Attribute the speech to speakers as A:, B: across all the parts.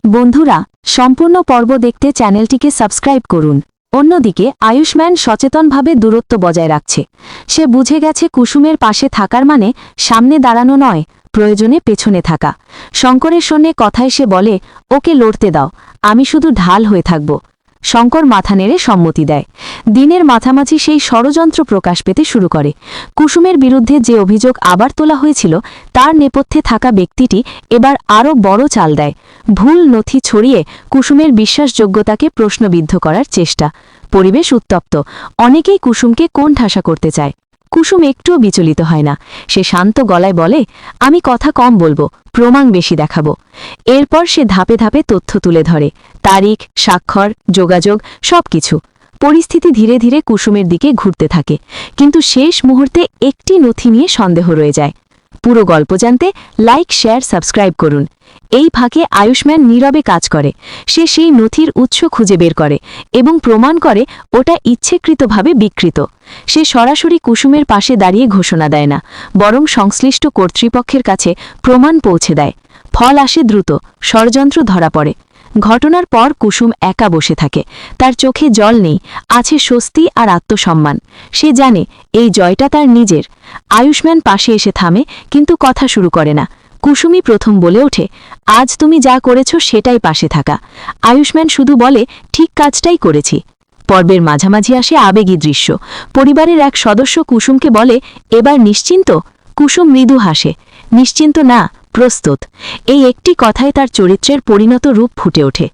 A: বন্ধুরা, সম্পূর্ণ পর্ব দেখতে চ্যানেলটিকে সাবস্ক্রাইব করুন। অন্যদিকে আয়ুষ্মান সচেতনভাবে দূরত্ব বজায় রাখছে। সে বুঝে গেছে কুসুমের পাশে থাকার মানে সামনে দাঁড়ানো নয়, প্রয়োজনে পেছনে থাকা। শঙ্করের সঙ্গে কথায় সে বলে, ওকে লড়তে দাও, আমি শুধু ঢাল হয়ে থাকব। শঙ্কর মাথা নেড়ে সম্মতি দেয়। দিনের মাঝামাঝি সেই ষড়যন্ত্র প্রকাশ পেতে শুরু করে। কুসুমের বিরুদ্ধে যে অভিযোগ আবার তোলা হয়েছিল, তার নেপথ্যে থাকা ব্যক্তিটি এবার আরও বড় চাল দেয়। ভুল নথি ছড়িয়ে কুসুমের বিশ্বাসযোগ্যতাকে প্রশ্নবিদ্ধ করার চেষ্টা। পরিবেশ উত্তপ্ত। অনেকেই কুসুমকে কোণঠাসা করতে চায়। কুসুম একটুও বিচলিত হয় না। সে শান্ত গলায় বলে, আমি কথা কম বলবো, প্রমাণ বেশি দেখাবো। এরপর সে ধাপে ধাপে তথ্য তুলে ধরে, তারিখ, স্বাক্ষর, যোগাযোগ, সবকিছু। পরিস্থিতি ধীরে ধীরে কুসুমের দিকে ঘুরতে থাকে, কিন্তু শেষ মুহূর্তে একটি নথি নিয়ে সন্দেহ রয়ে যায়। পুরো গল্প জানতে লাইক, শেয়ার, সাবস্ক্রাইব করুন। এই ফাঁকে আয়ুষ্মান নীরবে কাজ করে। সে সেই নথির উৎস খুঁজে বের করে এবং প্রমাণ করে ওটা ইচ্ছেকৃতভাবে বিকৃত। সে সরাসরি কুসুমের পাশে দাঁড়িয়ে ঘোষণা দেয় না, বরং সংশ্লিষ্ট কর্তৃপক্ষের কাছে প্রমাণ পৌঁছে দেয়। ফল আসে দ্রুত, ষড়যন্ত্র ধরা পড়ে। ঘটনার পর কুসুম একা বসে থাকে। তার চোখে জল নেই, আছে স্বস্তি আর আত্মসম্মান। সে জানে এই জয়টা তার নিজের। আয়ুষ্মান পাশে এসে থামে, কিন্তু কথা শুরু করে না। কুসুমই প্রথম বলে ওঠে, আজ তুমি যা করেছ সেটাই পাশে থাকা। আয়ুষ্মান শুধু বলে, ঠিক কাজটাই করেছি। পর্বের মাঝামাঝি আসে আবেগী দৃশ্য। পরিবারের এক সদস্য কুসুমকে বলে, এবার নিশ্চিন্ত? কুসুম মৃদু হাসে, নিশ্চিন্ত না, প্রস্তুত। এই একটি কথায় তার চরিত্রের পরিণত রূপ ফুটে ওঠে।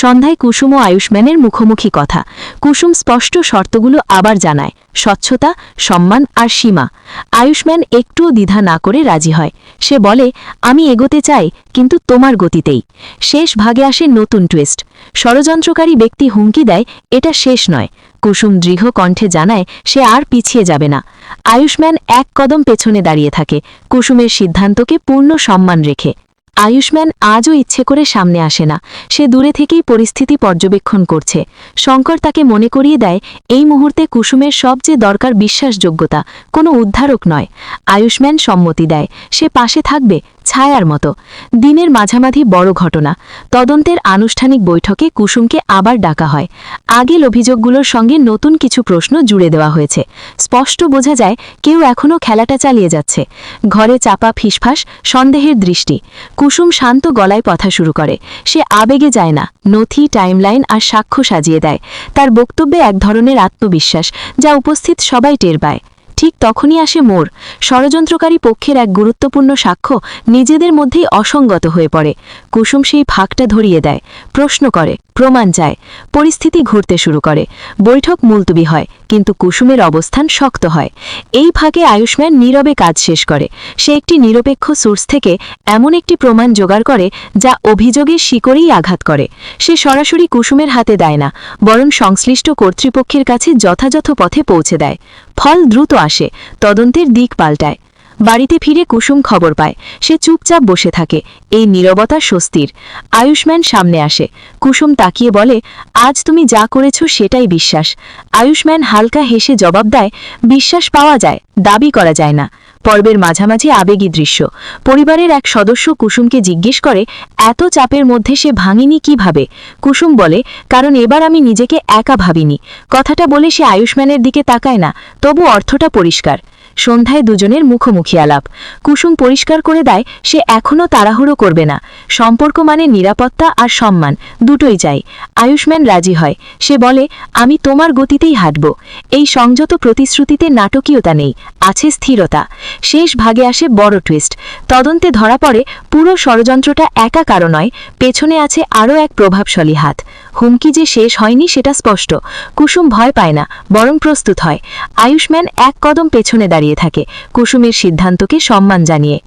A: সন্ধ্যায় কুসুম ও আয়ুষ্মানের মুখোমুখি কথা। কুসুম স্পষ্ট শর্তগুলো আবার জানায়, স্বচ্ছতা, সম্মান আর সীমা। আয়ুষ্মান একটুও দ্বিধা না করে রাজি হয়। সে বলে, আমি এগোতে চাই, কিন্তু তোমার গতিতেই। শেষ ভাগে আসে নতুন টুইস্ট। ষড়যন্ত্রকারী ব্যক্তি হুমকি দেয়, এটা শেষ নয়। কুসুম দৃঢ় কণ্ঠে জানায়, সে আর পিছিয়ে যাবে না। আয়ুষ্মান এক কদম পেছনে দাঁড়িয়ে থাকে, কুসুমের সিদ্ধান্তকে পূর্ণ সম্মান রেখে। আয়ুষ্মান আজও ইচ্ছে করে সামনে আসে না। সে দূরে থেকেই পরিস্থিতি পর্যবেক্ষণ করছে। শঙ্কর তাকে মনে করিয়ে দেয়, এই মুহূর্তে কুসুমের সবচেয়ে দরকার বিশ্বাসযোগ্যতা, কোনো উদ্ধারক নয়। আয়ুষ্মান সম্মতি দেয়, সে পাশে থাকবে, ছায়ার মতো। দিনের মাঝামাঝি বড় ঘটনা। তদন্তের আনুষ্ঠানিক বৈঠকে কুসুমকে আবার ডাকা হয়। আগের অভিযোগগুলোর সঙ্গে নতুন কিছু প্রশ্ন জুড়ে দেওয়া হয়েছে। স্পষ্ট বোঝা যায়, কেউ এখনও খেলাটা চালিয়ে যাচ্ছে। ঘরে চাপা ফিসফাস, সন্দেহের দৃষ্টি। কুসুম শান্ত গলায় কথা শুরু করে। সে আবেগে যায় না, নথি, টাইমলাইন আর সাক্ষ্য সাজিয়ে দেয়। তার বক্তব্যে এক ধরনের আত্মবিশ্বাস, যা উপস্থিত সবাই টের পায়। ঠিক তখনই আসে মোড়। ষড়যন্ত্রকারী পক্ষের এক গুরুত্বপূর্ণ সাক্ষ্য নিজেদের মধ্যেই অসঙ্গত হয়ে পড়ে। কুসুম সেই ফাঁকটা ধরিয়ে দেয়, প্রশ্ন করে, প্রমাণ চায়। পরিস্থিতি ঘুরতে শুরু করে। বৈঠক মুলতবি হয়, কিন্তু কুসুমের অবস্থান শক্ত হয়। এই ফাঁকে আয়ুষ্মান নীরবে কাজ শেষ করে। সে একটি নিরপেক্ষ সোর্স থেকে এমন একটি প্রমাণ জোগাড় করে, যা অভিযোগের শিকড়েই আঘাত করে। সে সরাসরি কুসুমের হাতে দেয় না, বরং সংশ্লিষ্ট কর্তৃপক্ষের কাছে যথাযথ পথে পৌঁছে দেয়। ফল দ্রুত আসে, তদন্তের দিক পাল্টায়। বাড়িতে ফিরে কুসুম খবর পায়। সে চুপচাপ বসে থাকে। এই নীরবতা স্বস্তির। আয়ুষ্মান সামনে আসে। কুসুম তাকিয়ে বলে, আজ তুমি যা করেছ সেটাই বিশ্বাস। আয়ুষ্মান হালকা হেসে জবাব দেয়, বিশ্বাস পাওয়া যায়, দাবি করা যায় না। পর্বের মাঝামাঝি আবেগী দৃশ্য। পরিবারের এক সদস্য কুসুমকে জিজ্ঞেস করে, এত চাপের মধ্যে সে ভাঙেনি কিভাবে? কুসুম বলে, কারণ এবার আমি নিজেকে একা ভাবিনি। কথাটা বলে সে আয়ুষ্মানের দিকে তাকায় না, তবু অর্থটা পরিষ্কার। সন্ধ্যায় দুজনের মুখোমুখি আলাপ। কুসুম পরিষ্কার করে দেয়, সে এখনও তাড়াহুড়ো করবে না। সম্পর্ক মানে নিরাপত্তা আর সম্মান, দুটোই চাই। আয়ুষ্মান রাজি হয়। সে বলে, আমি তোমার গতিতেই হাঁটব। এই সংযত প্রতিশ্রুতিতে নাটকীয়তা নেই, আছে স্থিরতা। শেষ ভাগে আসে বড় টুইস্ট। তদন্তে ধরা পড়ে, পুরো ষড়যন্ত্রটা একা কারো নয়, পেছনে আছে আরও এক প্রভাবশালী হাত। হুমকি যে শেষ হয়নি সেটা স্পষ্ট। কুসুম ভয় পায় না, বরং প্রস্তুত হয়। আয়ুষ্মান এক কদম পেছনে দাঁড়িয়ে থাকে, কুসুমের সিদ্ধান্তকে সম্মান জানিয়ে।